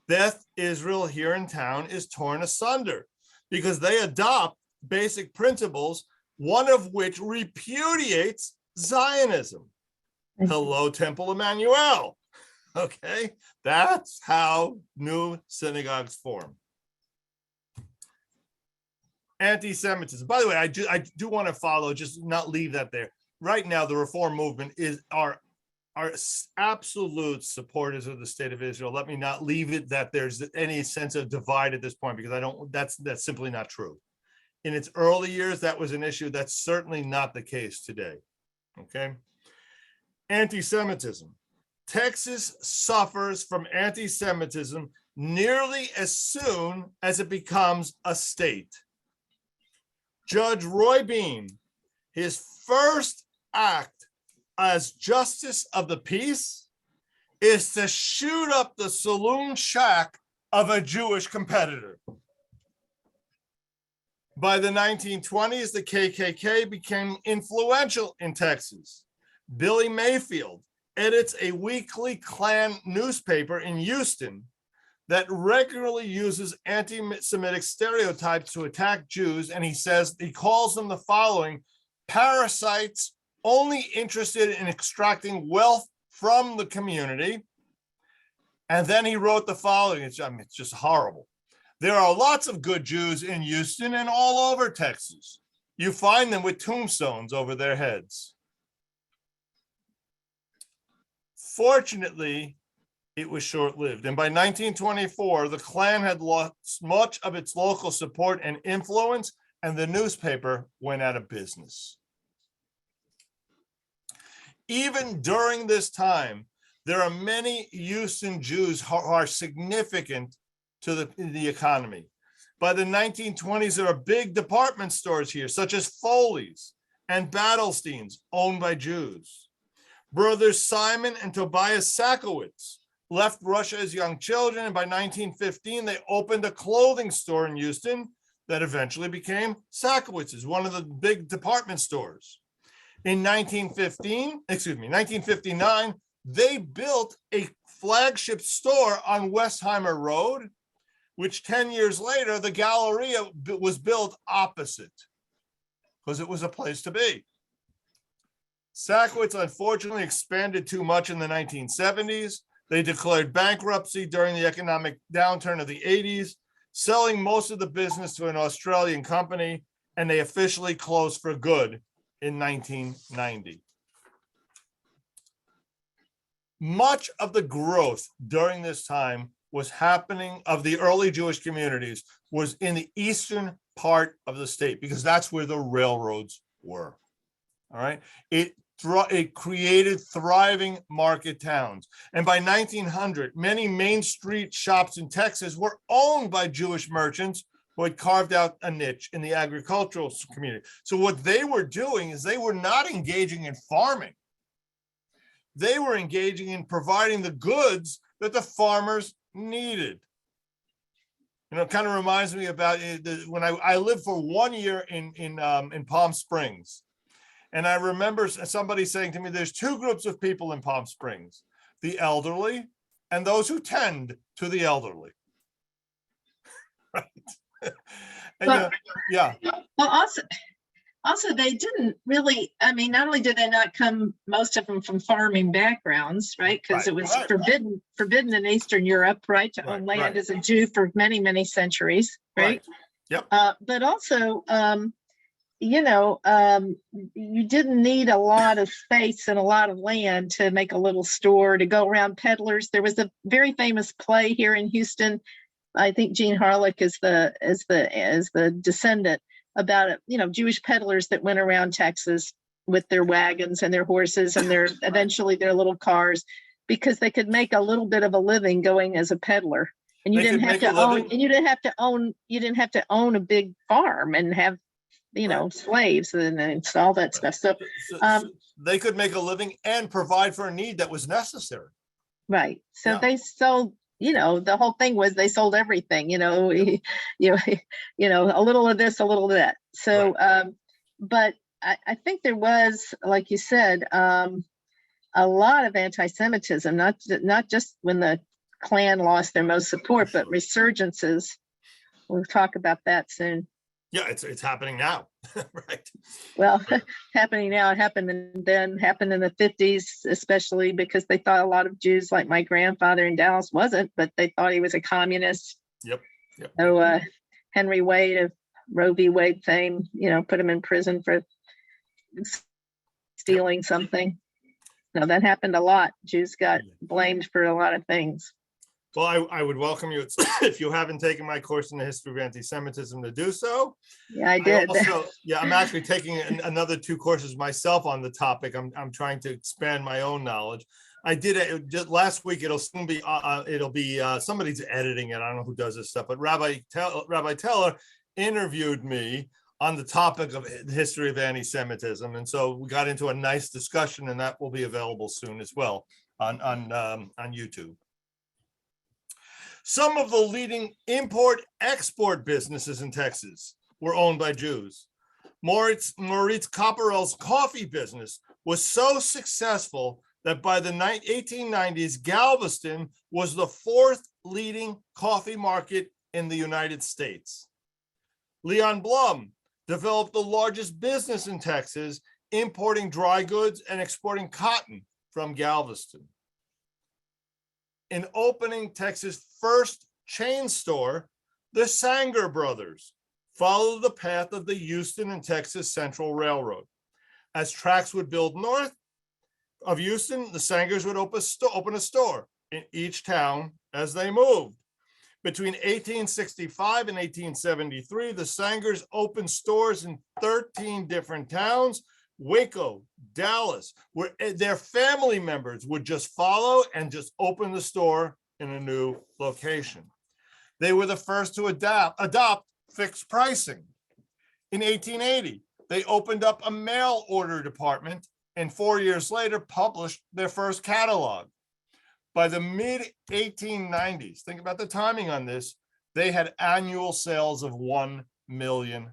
Beth Israel here in town is torn asunder because they adopt basic principles one of which repudiates Zionism. Hello, Temple Emmanuel. Okay, that's how new synagogues form. Anti-Semitism. By the way, I do want to follow, just not leave that there. Right now, the Reform movement are absolute supporters of the state of Israel. Let me not leave it that there's any sense of divide at this point, because that's simply not true. In its early years, that was an issue. That's certainly not the case today. Okay. Anti-Semitism. Texas suffers from anti-Semitism nearly as soon as it becomes a state. Judge Roy Bean, his first act as Justice of the Peace is to shoot up the saloon shack of a Jewish competitor. By the 1920s, the KKK became influential in Texas. Billy Mayfield edits a weekly Klan newspaper in Houston that regularly uses anti-Semitic stereotypes to attack Jews, and he calls them the following: parasites only interested in extracting wealth from the community. And then he wrote the following. It's just horrible. There are lots of good Jews in Houston and all over Texas. You find them with tombstones over their heads. Fortunately, it was short-lived. And by 1924, the Klan had lost much of its local support and influence, and the newspaper went out of business. Even during this time, there are many Houston Jews who are significant to the economy. By the 1920s, there are big department stores here, such as Foley's and Battlestein's, owned by Jews. Brothers Simon and Tobias Sakowitz left Russia as young children, and by 1915, they opened a clothing store in Houston that eventually became Sakowitz's, one of the big department stores. In 1959, they built a flagship store on Westheimer Road, which 10 years later, the Galleria was built opposite, because it was a place to be. Sakowitz unfortunately expanded too much in the 1970s. They declared bankruptcy during the economic downturn of the 80s, selling most of the business to an Australian company, and they officially closed for good in 1990. Much of the growth during this time was happening of the early Jewish communities was in the eastern part of the state, because that's where the railroads were. All right. It created thriving market towns. And by 1900, many Main Street shops in Texas were owned by Jewish merchants who had carved out a niche in the agricultural community. So what they were doing is they were not engaging in farming. They were engaging in providing the goods that the farmers needed. You know, it kind of reminds me about when I lived for 1 year in Palm Springs. And I remember somebody saying to me, there's two groups of people in Palm Springs, the elderly and those who tend to the elderly. Right. And, yeah. Well, also, they didn't really, I mean, not only did they not come, most of them from farming backgrounds, right? Because it was forbidden in Eastern Europe, right, to own land as a Jew for many, many centuries, right? Yep. But also, you didn't need a lot of space and a lot of land to make a little store, to go around peddlers. There was a very famous play here in Houston. I think Jean Harlock is the descendant, about it, Jewish peddlers that went around Texas with their wagons and their horses and eventually their little cars, because they could make a little bit of a living going as a peddler. And you didn't have to own a big farm and have slaves and all that stuff. So they could make a living and provide for a need that was necessary. Right. So they sold, the whole thing was they sold everything, a little of this, a little of that. So, but I think there was, like you said, a lot of anti-Semitism, not just when the Klan lost their most support, but resurgences. We'll talk about that soon. Yeah, it's happening now, right? Well, happening now, it happened and then happened in the 50s, especially because they thought a lot of Jews, like my grandfather in Dallas, wasn't, but they thought he was a communist. Yep. Yep. So Henry Wade of Roe v. Wade fame, put him in prison for stealing something. No, that happened a lot. Jews got blamed for a lot of things. Well, I would welcome you if you haven't taken my course in the history of anti-Semitism to do so. Yeah, I did. I'm actually taking another 2 courses myself on the topic. I'm trying to expand my own knowledge. I did it just last week. It'll soon be somebody's editing it. I don't know who does this stuff, but Rabbi Teller interviewed me on the topic of the history of anti-Semitism, and so we got into a nice discussion, and that will be available soon as well on YouTube. Some of the leading import-export businesses in Texas were owned by Jews. Moritz Copperell's coffee business was so successful that by the 1890s, Galveston was the 4th leading coffee market in the United States. Leon Blum developed the largest business in Texas, importing dry goods and exporting cotton from Galveston. In opening Texas' first chain store, the Sanger brothers followed the path of the Houston and Texas Central Railroad. As tracks would build north of Houston, the Sangers would open a store in each town as they moved. Between 1865 and 1873, the Sangers opened stores in 13 different towns, Waco, Dallas, where their family members would just follow and just open the store in a new location. They were the first to adopt fixed pricing. In 1880, they opened up a mail order department and 4 years later published their first catalog. By the mid-1890s, think about the timing on this, they had annual sales of $1 million.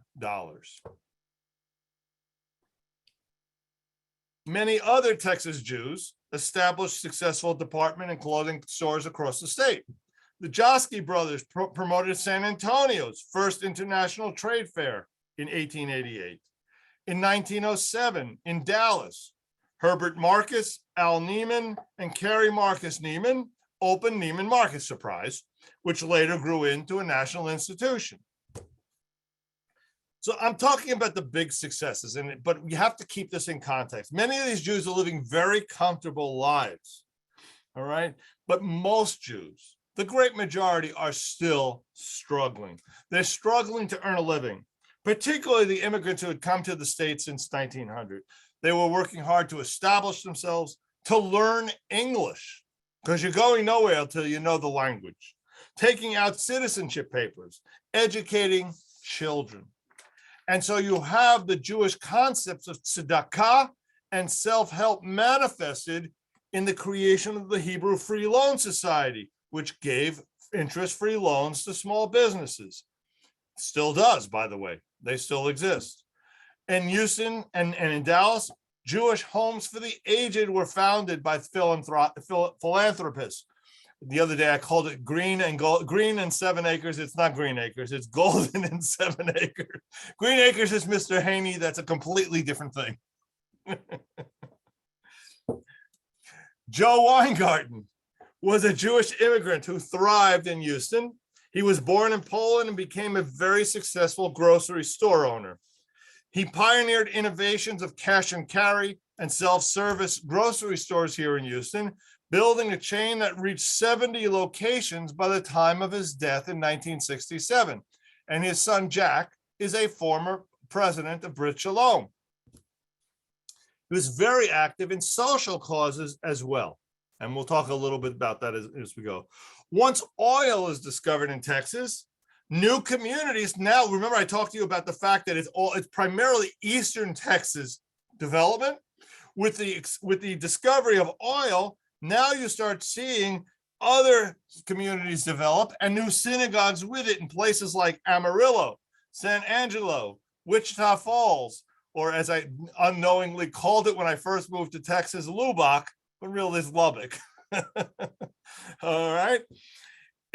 Many other Texas Jews established successful department and clothing stores across the state. The Josky brothers promoted San Antonio's first international trade fair in 1888. In 1907, in Dallas, Herbert Marcus, Al Neiman, and Carrie Marcus Neiman opened Neiman Marcus, surprise, which later grew into a national institution. So I'm talking about the big successes, but you have to keep this in context. Many of these Jews are living very comfortable lives, all right? But most Jews, the great majority, are still struggling. They're struggling to earn a living, particularly the immigrants who had come to the States since 1900. They were working hard to establish themselves, to learn English, because you're going nowhere until you know the language, taking out citizenship papers, educating children. And so you have the Jewish concepts of tzedakah and self-help manifested in the creation of the Hebrew Free Loan Society, which gave interest-free loans to small businesses. Still does, by the way. They still exist. In Houston and in Dallas, Jewish homes for the aged were founded by philanthropists. The other day I called it green and 7 acres. It's not green acres, it's golden and 7 acres. Green acres is Mr. Haney. That's a completely different thing. Joe Weingarten was a Jewish immigrant who thrived in Houston. He was born in Poland and became a very successful grocery store owner. He pioneered innovations of cash and carry and self-service grocery stores here in Houston, building a chain that reached 70 locations by the time of his death in 1967. And his son, Jack, is a former president of Brit Shalom. He was very active in social causes as well. And we'll talk a little bit about that as we go. Once oil is discovered in Texas, new communities, now remember I talked to you about the fact that it's primarily Eastern Texas development. With the discovery of oil, now you start seeing other communities develop and new synagogues with it in places like Amarillo, San Angelo, Wichita Falls, or as I unknowingly called it when I first moved to Texas, Lubbock, but really it's Lubbock. All right.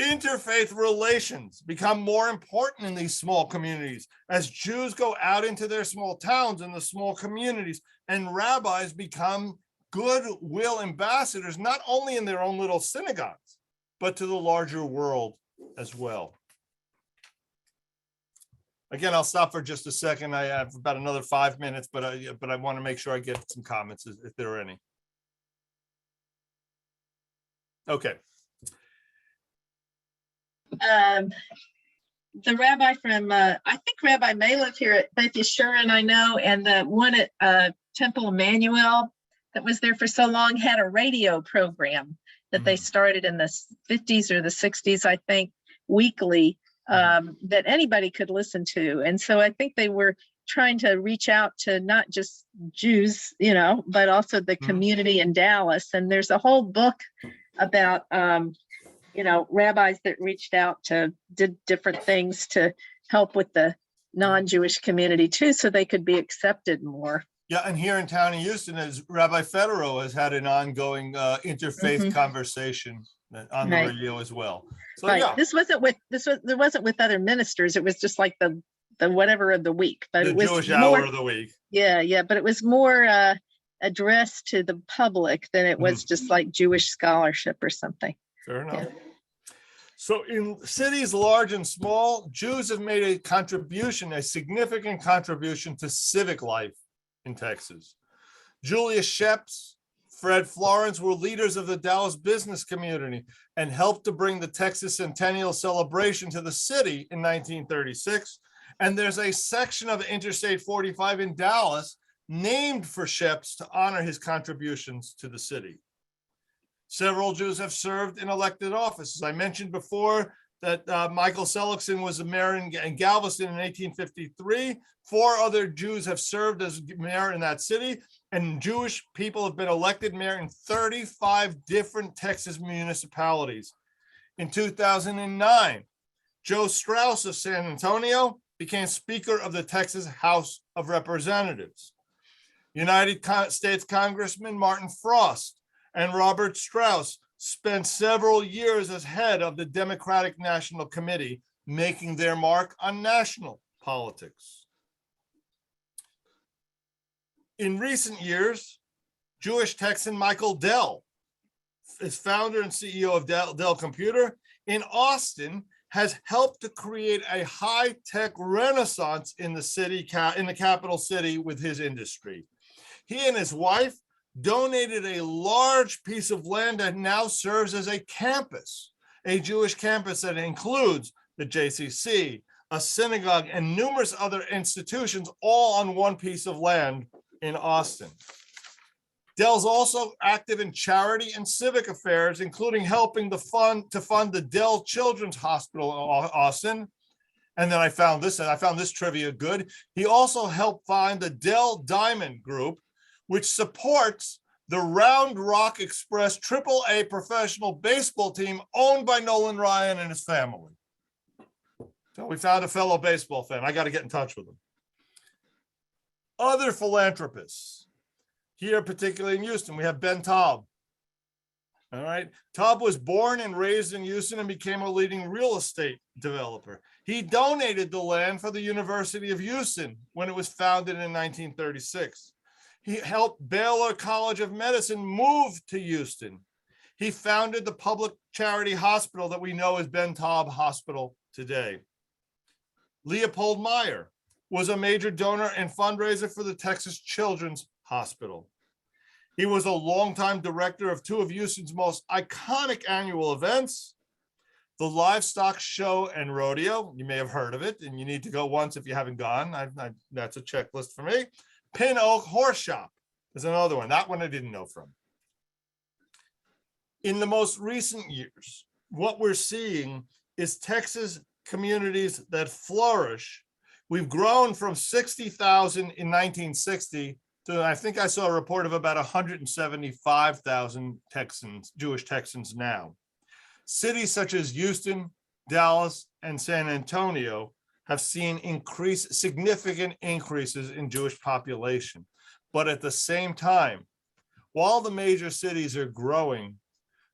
Interfaith relations become more important in these small communities as Jews go out into their small towns and the small communities, and rabbis become goodwill ambassadors, not only in their own little synagogues, but to the larger world as well. Again, I'll stop for just a second. I have about another 5 minutes, but I want to make sure I get some comments if there are any. Okay. The rabbi from, I think Rabbi Malef here at Beth Yeshurun, I know, and the one at Temple Emmanuel that was there for so long had a radio program that they started in the 50s or the 60s, I think, weekly, that anybody could listen to. And so I think they were trying to reach out to not just Jews, you know, but also the community in Dallas. And there's a whole book about, you know, rabbis that reached out to, did different things to help with the non-Jewish community too, so they could be accepted more. Yeah, and here in town in Houston, as Rabbi Federo has had an ongoing interfaith conversation on the radio as well. So Right. yeah, There wasn't with other ministers. It was just like the whatever of the week, but the it was Jewish more, hour of the week. yeah, but it was more addressed to the public than it was just like Jewish scholarship or something. Fair enough. So in cities large and small, Jews have made a contribution, a significant contribution to civic life in Texas. Julius Sheps, Fred Florence were leaders of the Dallas business community and helped to bring the Texas Centennial celebration to the city in 1936. And there's a section of Interstate 45 in Dallas named for Sheps to honor his contributions to the city. Several Jews have served in elected offices. I mentioned before that Michael Seligson was the mayor in Galveston in 1853. 4 other Jews have served as mayor in that city, and Jewish people have been elected mayor in 35 different Texas municipalities. In 2009, Joe Strauss of San Antonio became Speaker of the Texas House of Representatives. United States Congressman Martin Frost and Robert Strauss spent several years as head of the Democratic National Committee, making their mark on national politics. In recent years, Jewish Texan Michael Dell, is founder and CEO of Dell Computer in Austin, has helped to create a high-tech renaissance in the city, in the capital city with his industry. He and his wife donated a large piece of land that now serves as a campus, a Jewish campus that includes the JCC, a synagogue, and numerous other institutions, all on one piece of land in Austin. Dell's also active in charity and civic affairs, including helping to fund the Dell Children's Hospital in Austin. And then I found this trivia good. He also helped find the Dell Diamond Group, which supports the Round Rock Express AAA professional baseball team owned by Nolan Ryan and his family. So we found a fellow baseball fan. I got to get in touch with him. Other philanthropists here, particularly in Houston, we have Ben Taub. All right. Taub was born and raised in Houston and became a leading real estate developer. He donated the land for the University of Houston when it was founded in 1936. He helped Baylor College of Medicine move to Houston. He founded the public charity hospital that we know as Ben Taub Hospital today. Leopold Meyer was a major donor and fundraiser for the Texas Children's Hospital. He was a longtime director of 2 of Houston's most iconic annual events, the Livestock Show and Rodeo. You may have heard of it, and you need to go once if you haven't gone. That's a checklist for me. Pin Oak Horse Shop is another one. That one I didn't know from. In the most recent years, what we're seeing is Texas communities that flourish. We've grown from 60,000 in 1960 to, I think I saw a report of about 175,000 Texans, Jewish Texans now. Cities such as Houston, Dallas, and San Antonio have seen significant increases in Jewish population. But at the same time, while the major cities are growing,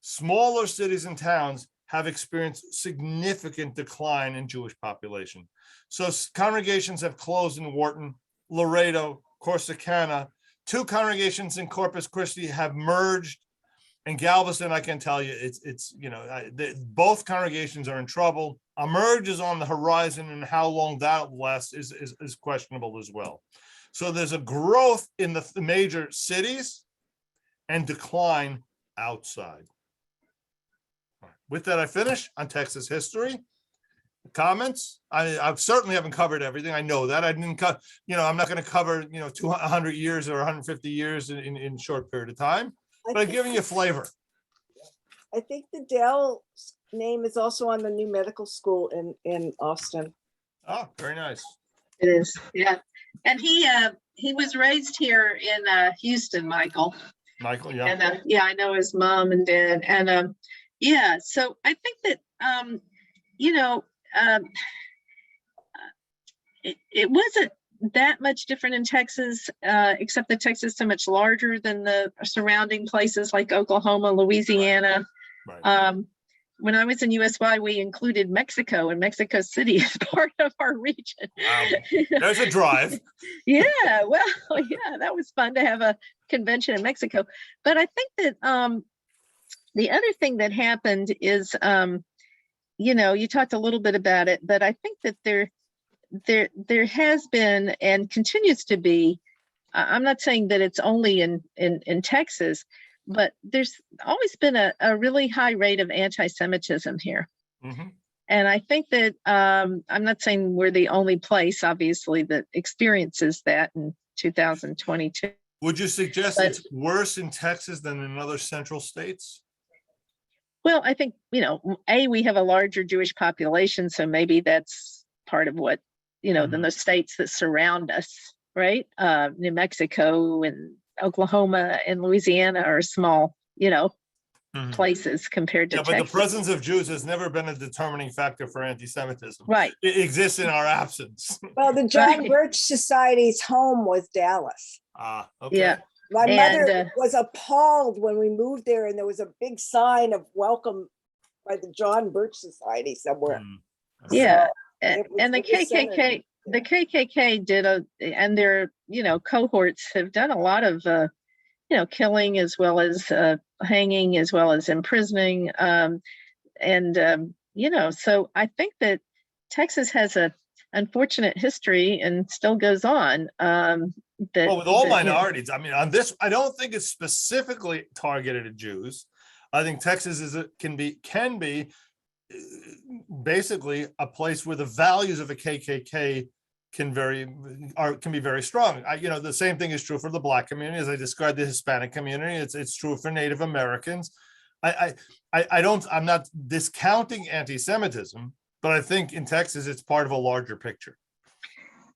smaller cities and towns have experienced significant decline in Jewish population. So congregations have closed in Wharton, Laredo, Corsicana. 2 congregations in Corpus Christi have merged. And Galveston, I can tell you, both congregations are in trouble. A merge is on the horizon, and how long that lasts is questionable as well. So there's a growth in the major cities and decline outside. With that, I finish on Texas history. Comments? I certainly haven't covered everything. I know that. I didn't cut, I'm not going to cover, 200 years or 150 years in a short period of time, but I'm giving you a flavor. I think the Dell name is also on the new medical school in Austin. Oh, very nice. It is, yeah. And he was raised here in Houston, Michael. Michael, yeah. And yeah, I know his mom and dad. And yeah, so I think that it wasn't that much different in Texas, except that Texas is so much larger than the surrounding places like Oklahoma, Louisiana. Right. When I was in USY, we included Mexico, and Mexico City is part of our region. Wow. There's a drive. Yeah, well, yeah, that was fun to have a convention in Mexico. But I think that the other thing that happened is, you talked a little bit about it, but I think that there has been and continues to be. I'm not saying that it's only in Texas, but there's always been a really high rate of anti-Semitism here. Mm-hmm. And I think that I'm not saying we're the only place, obviously, that experiences that in 2022. Would you suggest it's worse in Texas than in other central states? Well, I think, we have a larger Jewish population, so maybe that's part of what, than the states that surround us, right? New Mexico and Oklahoma and Louisiana are small, places compared to But Texas. the presence of Jews has never been a determining factor for anti-Semitism. Right. It exists in our absence. Well, the John Birch Society's home was Dallas. Okay. Yeah. My mother was appalled when we moved there, and there was a big sign of welcome by the John Birch Society somewhere. Yeah. So and the KKK did and their, cohorts have done a lot of, killing as well as hanging, as well as imprisoning. So I think that Texas has a unfortunate history and still goes on. With all minorities, I mean, on this, I don't think it's specifically targeted at Jews. I think Texas can be basically a place where the values of a KKK can be very strong. The same thing is true for the Black community, as I described the Hispanic community. It's true for Native Americans. I'm not discounting anti-Semitism, but I think in Texas it's part of a larger picture.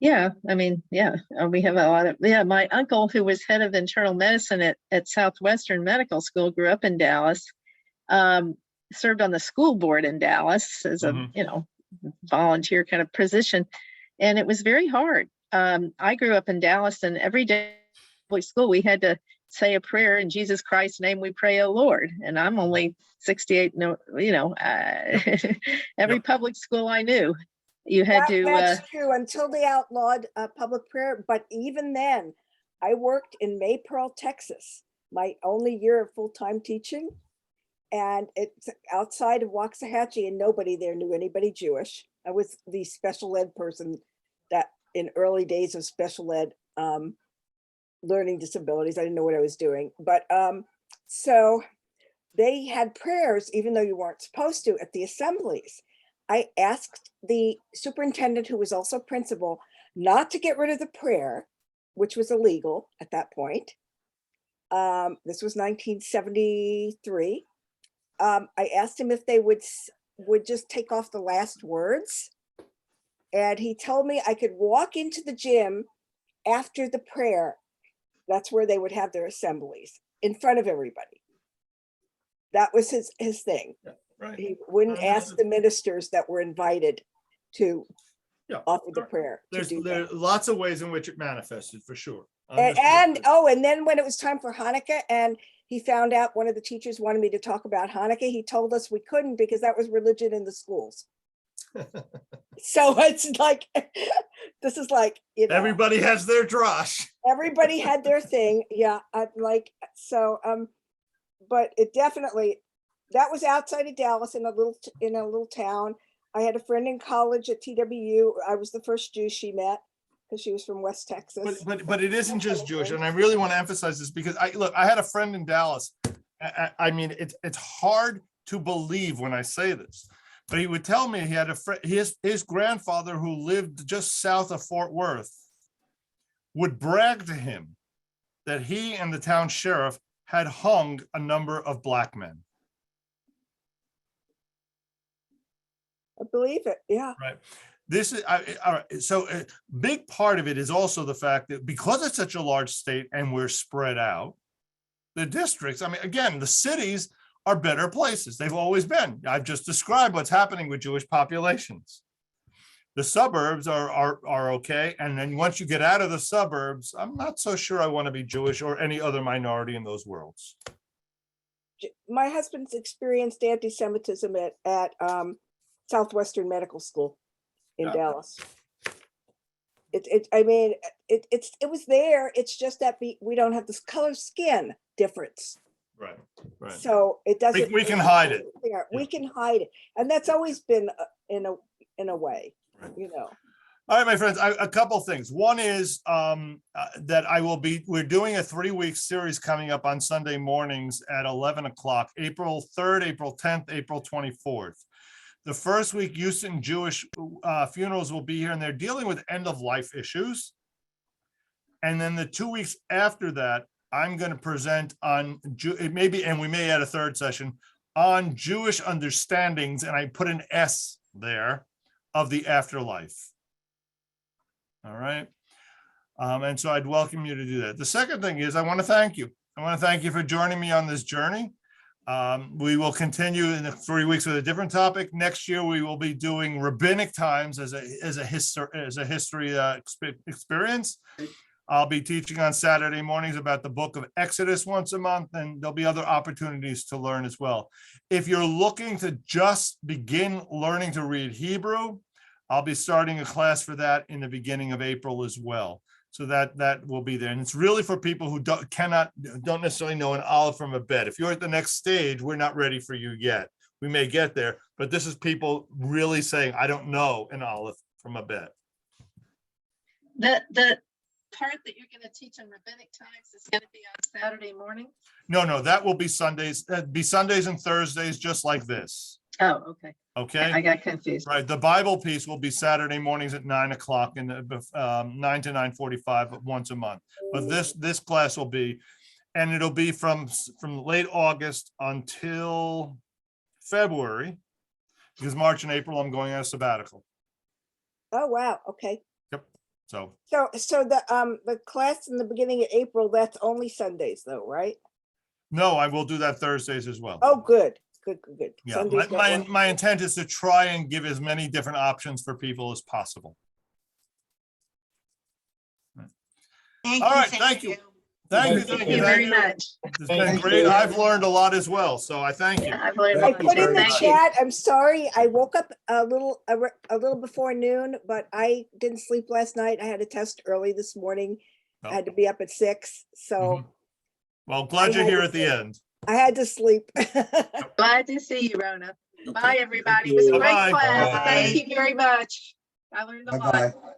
Yeah, I mean, we have a lot of, my uncle, who was head of internal medicine at Southwestern Medical School, grew up in Dallas, served on the school board in Dallas as a, volunteer kind of position. And it was very hard. I grew up in Dallas, and every day at school, we had to say a prayer in Jesus Christ's name, we pray, O Lord. And I'm only 68, every public school I knew, you had to. That's true until they outlawed public prayer. But even then, I worked in Maypearl, Texas, my only year of full-time teaching. And it's outside of Waxahachie, and nobody there knew anybody Jewish. I was the special ed person that in early days of special ed, learning disabilities. I didn't know what I was doing. But so they had prayers, even though you weren't supposed to, at the assemblies. I asked the superintendent, who was also principal, not to get rid of the prayer, which was illegal at that point. This was 1973. I asked him if they would just take off the last words. And he told me I could walk into the gym after the prayer. That's where they would have their assemblies, in front of everybody. That was his thing. Yeah, right. He wouldn't ask the ministers that were invited to Yeah. offered the prayer to There's do there that. are lots of ways in which it manifested, for sure. And and then when it was time for Hanukkah and he found out one of the teachers wanted me to talk about Hanukkah, he told us we couldn't because that was religion in the schools. So it's like, this is like, Everybody has their drosh. everybody had their thing. Yeah. But it definitely, that was outside of Dallas in a little town. I had a friend in college at TWU. I was the first Jew she met because she was from West Texas. But it isn't just Jewish, and I really want to emphasize this because I had a friend in Dallas. I mean, it's hard to believe when I say this, but he would tell me he had a friend, his grandfather who lived just south of Fort Worth would brag to him that he and the town sheriff had hung a number of black men. I believe it. Yeah. Right. This is all right. So a big part of it is also the fact that because it's such a large state and we're spread out, the districts, I mean, again, the cities are better places. They've always been. I've just described what's happening with Jewish populations. The suburbs are okay. And then once you get out of the suburbs, I'm not so sure I want to be Jewish or any other minority in those worlds. My husband's experienced anti-Semitism at Southwestern Medical School in Yeah. Dallas. It was there. It's just that we don't have this color skin difference. Right. Right. So it doesn't. We can hide it. We can hide it. And that's always been in a way, you know. All right, my friends, a couple things. One is that we're doing a 3-week series coming up on Sunday mornings at 11 o'clock, April 3rd, April 10th, April 24th. The first week, Houston Jewish funerals will be here, and they're dealing with end-of-life issues. And then the 2 weeks after that, I'm going to present on, and we may add a third session, on Jewish understandings, and I put an S there, of the afterlife. All right. And so I'd welcome you to do that. The second thing is I want to thank you. I want to thank you for joining me on this journey. We will continue in the 3 weeks with a different topic. Next year, we will be doing rabbinic times as a history experience. I'll be teaching on Saturday mornings about the book of Exodus once a month, and there'll be other opportunities to learn as well. If you're looking to just begin learning to read Hebrew, I'll be starting a class for that in the beginning of April as well. So that will be there. And it's really for people who don't necessarily know an aleph from a bet. If you're at the next stage, we're not ready for you yet. We may get there, but this is people really saying, I don't know an aleph from a bet. The part that you're going to teach in rabbinic times is going to be on Saturday morning? No, that will be Sundays. Be Sundays and Thursdays, just like this. Oh, okay. Okay. I got confused. Right. The Bible piece will be Saturday mornings at 9 o'clock and 9 to 9:45 once a month. But this class will be, and it'll be from late August until February, because March and April I'm going on a sabbatical. Oh, wow. Okay. So So the class in the beginning of April, that's only Sundays though, right? no, I will do that Thursdays as well. Oh, good. Good. Yeah, Sundays don't work. my intent is to try and give as many different options for people as possible. Thank All you. right, thank you. Thank you very much. It's been great. I've learned a lot as well, so I thank you. Yeah, I've learned I a lot. put in the Thank you. chat, I'm sorry, I woke up a little before noon, but I didn't sleep last night. I had a test early this morning. I had to be up at 6, so Well, glad you're here at the end. I had to sleep. Glad to see you, Rona. Okay. Bye, everybody. It Thank was a you. great Bye-bye. class. Bye. Thank you very much. I learned a lot. Bye-bye.